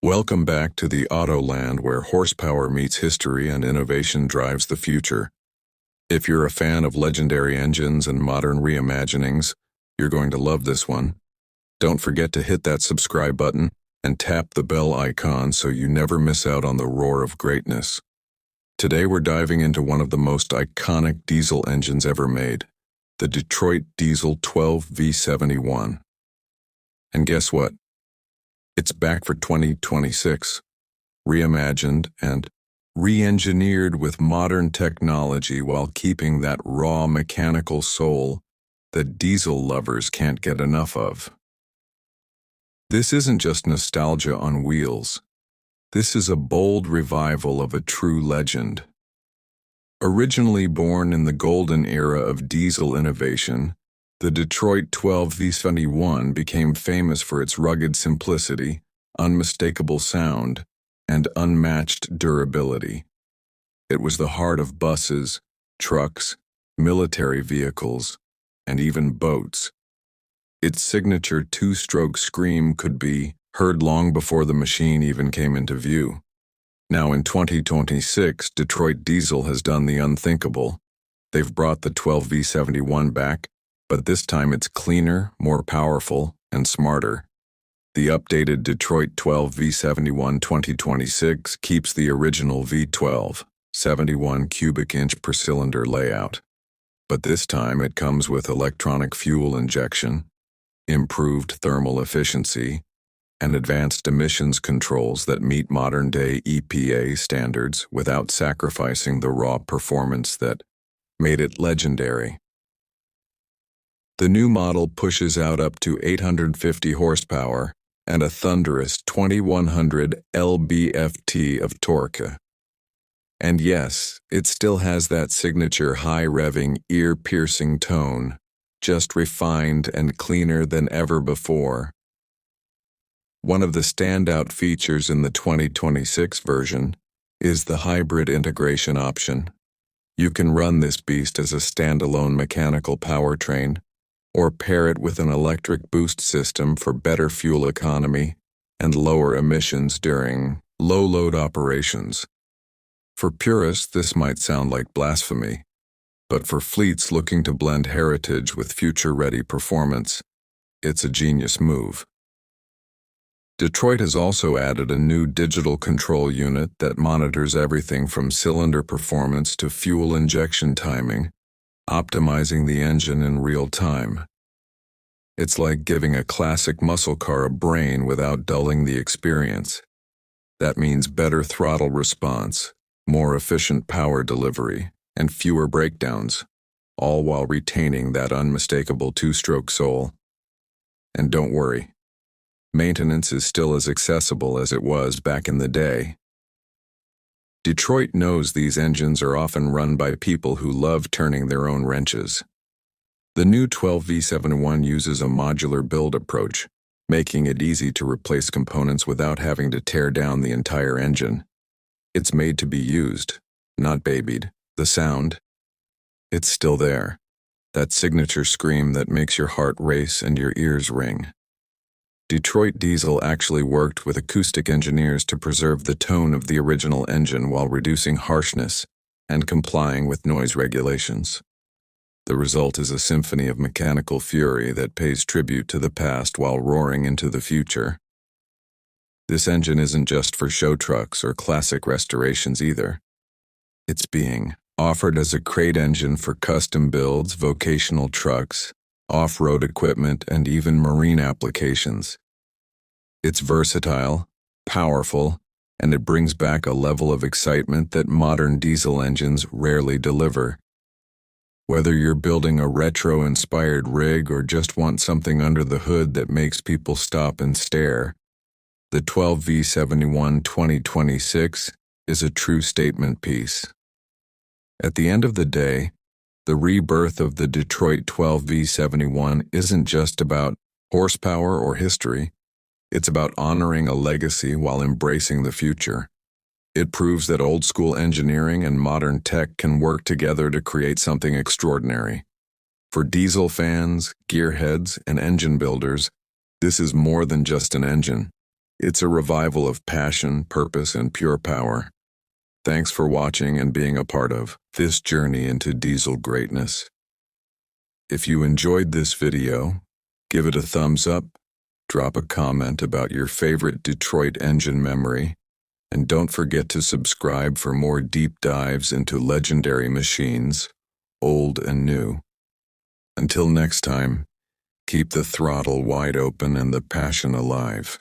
Welcome back to the Autoland where horsepower meets history and innovation drives the future. If you're a fan of legendary engines and modern reimaginings, you're going to love this one. Don't forget to hit that subscribe button and tap the bell icon so you never miss out on the roar of greatness. Today we're diving into one of the most iconic diesel engines ever made, the Detroit Diesel 12 V71. And guess what? It's back for 2026, reimagined and re-engineered with modern technology while keeping that raw mechanical soul that diesel lovers can't get enough of. This isn't just nostalgia on wheels. This is a bold revival of a true legend. Originally born in the golden era of diesel innovation, the Detroit 12 V71 became famous for its rugged simplicity, unmistakable sound, and unmatched durability. It was the heart of buses, trucks, military vehicles, and even boats. Its signature two-stroke scream could be heard long before the machine even came into view. Now in 2026, Detroit Diesel has done the unthinkable. They've brought the 12 V71 back, but this time it's cleaner, more powerful, and smarter. The updated Detroit 12 V71 2026 keeps the original V12, 71 cubic inch per cylinder layout. But this time it comes with electronic fuel injection, improved thermal efficiency, and advanced emissions controls that meet modern-day EPA standards without sacrificing the raw performance that made it legendary. The new model pushes out up to 850 horsepower and a thunderous 2100 lb-ft of torque. And yes, it still has that signature high-revving, ear-piercing tone, just refined and cleaner than ever before. One of the standout features in the 2026 version is the hybrid integration option. You can run this beast as a standalone mechanical powertrain, or pair it with an electric boost system for better fuel economy and lower emissions during low-load operations. For purists, this might sound like blasphemy, but for fleets looking to blend heritage with future-ready performance, it's a genius move. Detroit has also added a new digital control unit that monitors everything from cylinder performance to fuel injection timing, optimizing the engine in real time. It's like giving a classic muscle car a brain without dulling the experience. That means better throttle response, more efficient power delivery, and fewer breakdowns, all while retaining that unmistakable two-stroke soul. And don't worry, maintenance is still as accessible as it was back in the day. Detroit knows these engines are often run by people who love turning their own wrenches. The new 12 V71 uses a modular build approach, making it easy to replace components without having to tear down the entire engine. It's made to be used, not babied. The sound, it's still there. That signature scream that makes your heart race and your ears ring. Detroit Diesel actually worked with acoustic engineers to preserve the tone of the original engine while reducing harshness and complying with noise regulations. The result is a symphony of mechanical fury that pays tribute to the past while roaring into the future. This engine isn't just for show trucks or classic restorations either. It's being offered as a crate engine for custom builds, vocational trucks, off-road equipment, and even marine applications. It's versatile, powerful, and it brings back a level of excitement that modern diesel engines rarely deliver. Whether you're building a retro-inspired rig or just want something under the hood that makes people stop and stare, the 12 V71 2026 is a true statement piece. At the end of the day, the rebirth of the Detroit 12 V71 isn't just about horsepower or history. It's about honoring a legacy while embracing the future. It proves that old-school engineering and modern tech can work together to create something extraordinary. For diesel fans, gearheads, and engine builders, this is more than just an engine. It's a revival of passion, purpose, and pure power. Thanks for watching and being a part of this journey into diesel greatness. If you enjoyed this video, give it a thumbs up, drop a comment about your favorite Detroit engine memory, and don't forget to subscribe for more deep dives into legendary machines, old and new. Until next time, keep the throttle wide open and the passion alive.